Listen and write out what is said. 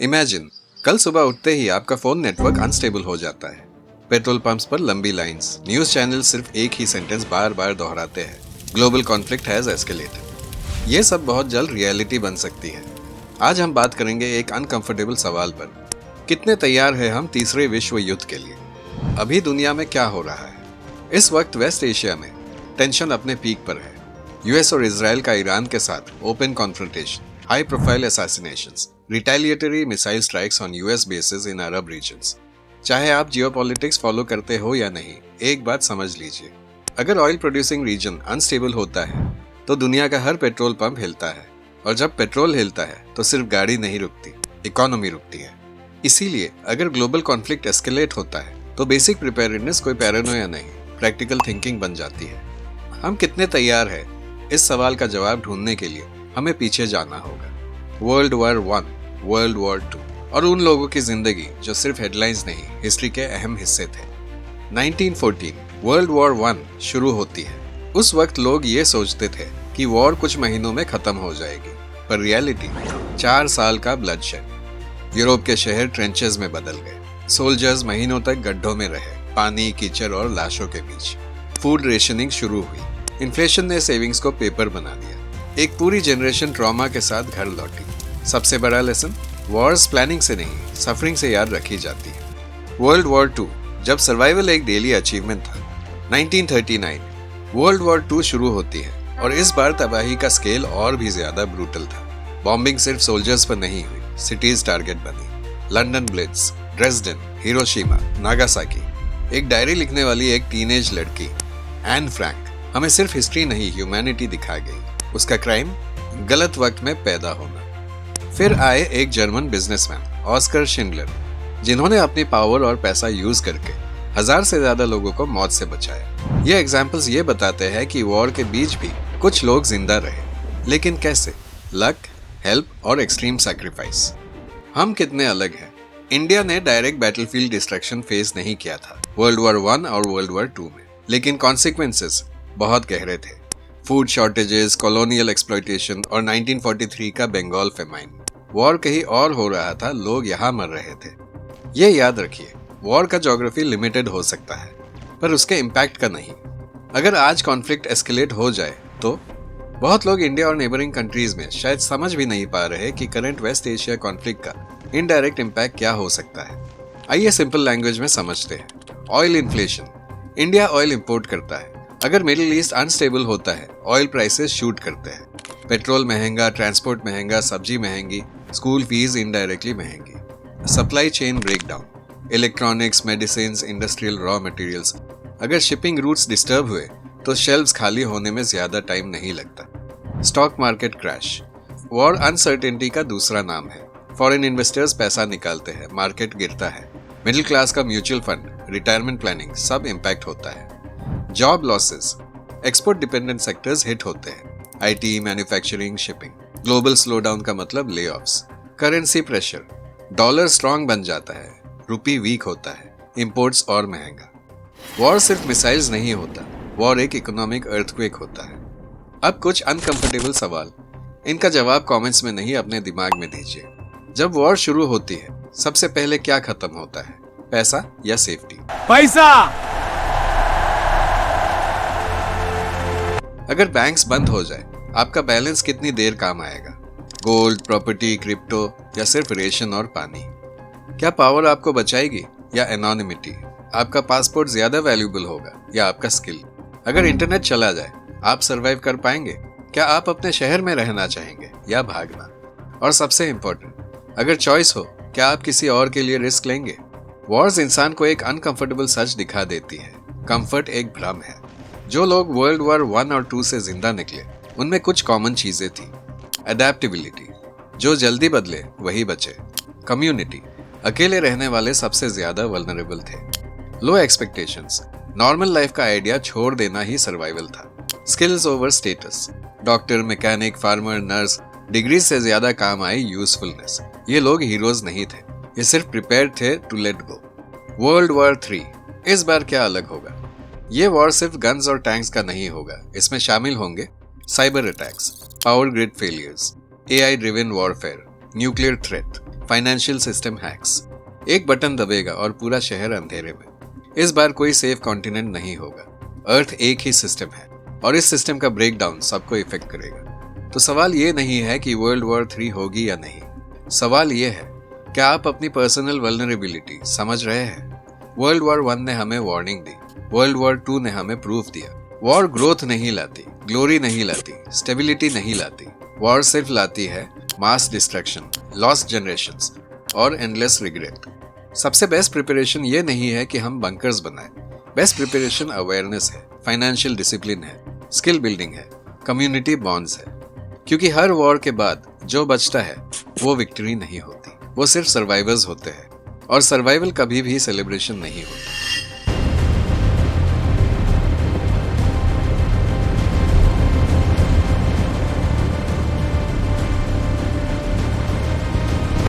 Imagine, कल सुबह उठते ही आपका फोन नेटवर्क अनस्टेबल हो जाता है। पेट्रोल पंप्स पर लंबी लाइंस, न्यूज चैनल सिर्फ एक ही सेंटेंस बार बार दोहराते हैं, ग्लोबल कॉन्फ्लिक्ट हैज एस्केलेटेड। ये सब बहुत जल्द रियलिटी बन सकती है। आज हम बात करेंगे एक अनकंफर्टेबल सवाल पर, कितने तैयार हैं हम तीसरे विश्व युद्ध के लिए। अभी दुनिया में क्या हो रहा है? इस वक्त वेस्ट एशिया में टेंशन अपने पीक पर है। यूएस और इजराइल का ईरान के साथ open confrontation, high profile assassinations, retaliatory missile strikes on US bases in Arab regions. चाहे आप जियोपॉलिटिक्स फॉलो करते हो या नहीं, एक बात समझ लीजिए, अगर ऑयल प्रोड्यूसिंग रीजन अनस्टेबल होता है तो दुनिया का हर पेट्रोल पंप हिलता है, और जब पेट्रोल हिलता है तो सिर्फ गाड़ी नहीं रुकती, इकोनॉमी रुकती है। इसीलिए अगर ग्लोबल कॉन्फ्लिक्ट एस्केलेट होता है तो बेसिक प्रिपेयर्डनेस कोई पैरानोया नहीं, प्रैक्टिकल थिंकिंग बन जाती है। हम कितने तैयार हैं, इस सवाल का जवाब ढूंढने के लिए हमें पीछे जाना होगा। वर्ल्ड वॉर 1, वर्ल्ड वॉर 2 और उन लोगों की जिंदगी जो सिर्फ हेडलाइंस नहीं, हिस्ट्री के अहम हिस्से थे। 1914 वर्ल्ड वॉर 1 शुरू होती है। उस वक्त लोग ये सोचते थे कि वॉर कुछ महीनों में खत्म हो जाएगी, पर रियलिटी 4 साल का ब्लडशेड। यूरोप के शहर ट्रेंचेस में बदल गए, सोल्जर्स महीनों तक गड्ढों में रहे, पानी, कीचड़ और लाशों के बीच। फूड रेशनिंग शुरू हुई, इन्फ्लेशन ने सेविंग्स को पेपर बना दिया। एक पूरी जनरेशन ट्रॉमा के साथ घर लौटी। सबसे बड़ा लेसन, वॉर्स प्लानिंग से नहीं, सफरिंग से याद रखी जाती है। वर्ल्ड वॉर 2, जब सर्वाइवल एक डेली अचीवमेंट था। 1939 वर्ल्ड वॉर 2 शुरू होती है और इस बार तबाही का स्केल और भी ज्यादा ब्रूटल था। बॉम्बिंग सिर्फ सोल्जर्स पर नहीं हुई, सिटीज टारगेट बनी। London blitz, Dresden, Hiroshima, Nagasaki. एक डायरी लिखने वाली एक टीनेज लड़की एन फ्रैंक हमें सिर्फ हिस्ट्री नहीं, ह्यूमैनिटी दिखा गई। उसका क्राइम, गलत वक्त में पैदा होना। फिर आए एक जर्मन बिजनेसमैन ऑस्कर शिंडलर, जिन्होंने अपनी पावर और पैसा यूज करके 1000 से ज्यादा लोगों को मौत से बचाया। ये एग्जाम्पल्स ये बताते हैं कि वॉर के बीच भी कुछ लोग जिंदा रहे, लेकिन कैसे? लक, हेल्प और एक्सट्रीम सैक्रिफाइस। हम कितने अलग हैं। इंडिया ने डायरेक्ट बैटलफील्ड डिस्ट्रक्शन फेस नहीं किया था वर्ल्ड वॉर 1 और वर्ल्ड वॉर 2 में, लेकिन कॉन्सिक्वेंसेस बहुत गहरे थे। फूड शॉर्टेजेस, कॉलोनियल एक्सप्लॉयटेशन और 1943 का बंगाल फेमाइन। वॉर कहीं और हो रहा था, लोग यहाँ मर रहे थे। ये याद रखिए, वॉर का ज्योग्राफी लिमिटेड हो सकता है, पर उसके इम्पैक्ट का नहीं। अगर आज कॉन्फ्लिक्ट एस्केलेट हो जाए तो बहुत लोग इंडिया और नेबरिंग कंट्रीज में शायद समझ भी नहीं पा रहे कि करंट वेस्ट एशिया कॉन्फ्लिक्ट का इनडायरेक्ट इम्पैक्ट क्या हो सकता है। आइए सिंपल लैंग्वेज में समझते हैं। Oil inflation. India oil import करता है। अगर मिडिल ईस्ट अनस्टेबल होता है, ऑयल प्राइसेस शूट करते हैं। पेट्रोल महंगा, ट्रांसपोर्ट महंगा, सब्जी महंगी, स्कूल फीस इनडायरेक्टली महंगी। Supply chain breakdown, electronics, medicine, industrial raw materials. अगर शिपिंग रूट्स डिस्टर्ब हुए तो शेल्व्स खाली होने में ज्यादा टाइम नहीं लगता। Stock market crash. War uncertainty का दूसरा नाम है। फॉरेन इन्वेस्टर्स पैसा निकालते हैं, मार्केट गिरता है। मिडिल क्लास का म्यूचुअल फंड, रिटायरमेंट प्लानिंग सब इम्पैक्ट होता है। Job losses. Export dependent sectors hit होते हैं, IT, manufacturing, shipping. Global slowdown का मतलब ले offs. Currency pressure. Dollar strong बन जाता है, रुपी वीक होता है, इंपोर्ट्स और महंगा। वॉर सिर्फ मिसाइल्स नहीं होता, वॉर एक इकोनॉमिक अर्थक्वेक होता है। अब कुछ अनकंफर्टेबल सवाल, इनका जवाब कमेंट्स में नहीं, अपने दिमाग में दीजिए। जब वॉर शुरू होती है, सबसे पहले क्या खत्म होता है, पैसा या सेफ्टी? पैसा। अगर बैंक्स बंद हो जाए, आपका बैलेंस कितनी देर काम आएगा? गोल्ड, प्रॉपर्टी, क्रिप्टो या सिर्फ रेशन और पानी? क्या पावर आपको बचाएगी या एनोनिमिटी? आपका पासपोर्ट ज्यादा वैल्यूएबल होगा या आपका स्किल? अगर इंटरनेट चला जाए, आप सरवाइव कर पाएंगे? क्या आप अपने शहर में रहना चाहेंगे या भागना? और सबसे इंपॉर्टेंट, अगर चॉइस हो, क्या आप किसी और के लिए रिस्क लेंगे? वॉर्स इंसान को एक अनकंफर्टेबल सच दिखा देती है, कंफर्ट एक भ्रम है। जो लोग वर्ल्ड वॉर 1 और 2 से जिंदा निकले, उनमें कुछ कॉमन चीजें थी। अडेप्टेबिलिटी, जो जल्दी बदले वही बचे। कम्युनिटी, अकेले रहने वाले सबसे ज्यादा वल्नरेबल थे। लो एक्सपेक्टेशंस, नॉर्मल लाइफ का आइडिया छोड़ देना ही सर्वाइवल था। Skills over status, doctor, mechanic, farmer, nurse, degree से ज्यादा काम आई यूजफुलनेस। ये लोग हीरोज नहीं थे, ये सिर्फ प्रिपेयर थे to let go. World war 3, इस बार क्या अलग होगा? ये वॉर सिर्फ गन्स और टैंक्स का नहीं होगा, इसमें शामिल होंगे cyber attacks, power grid failures, AI driven warfare, nuclear threat, financial system hacks. एक बटन दबेगा और पूरा शहर अंधेरे में। इस बार कोई सेफ कॉन्टिनेंट नहीं होगा। अर्थ एक ही सिस्टम है और इस सिस्टम का ब्रेकडाउन सबको इफेक्ट करेगा। तो सवाल ये नहीं है कि वर्ल्ड वॉर 3 होगी या नहीं। सवाल ये है, क्या आप अपनी पर्सनल वल्नरेबिलिटी समझ रहे हैं? वर्ल्ड वॉर 1 ने हमें वार्निंग दी, वर्ल्ड वॉर 2 ने हमें प्रूफ दिया। वॉर ग्रोथ नहीं लाती, ग्लोरी नहीं लाती, स्टेबिलिटी नहीं लाती। वॉर सिर्फ लाती है मास डिस्ट्रक्शन, लॉस्ट जनरेशंस और एंडलेस रिग्रेट। सबसे बेस्ट प्रिपरेशन ये नहीं है कि हम बंकर्स बनाएं। बेस्ट प्रिपरेशन अवेयरनेस है, फाइनेंशियल डिसिप्लिन है, स्किल बिल्डिंग है, कम्युनिटी बॉन्ड्स है। क्योंकि हर वॉर के बाद जो बचता है वो विक्ट्री नहीं होती, वो सिर्फ सर्वाइवर्स होते हैं। और सर्वाइवल कभी भी सेलिब्रेशन नहीं होता।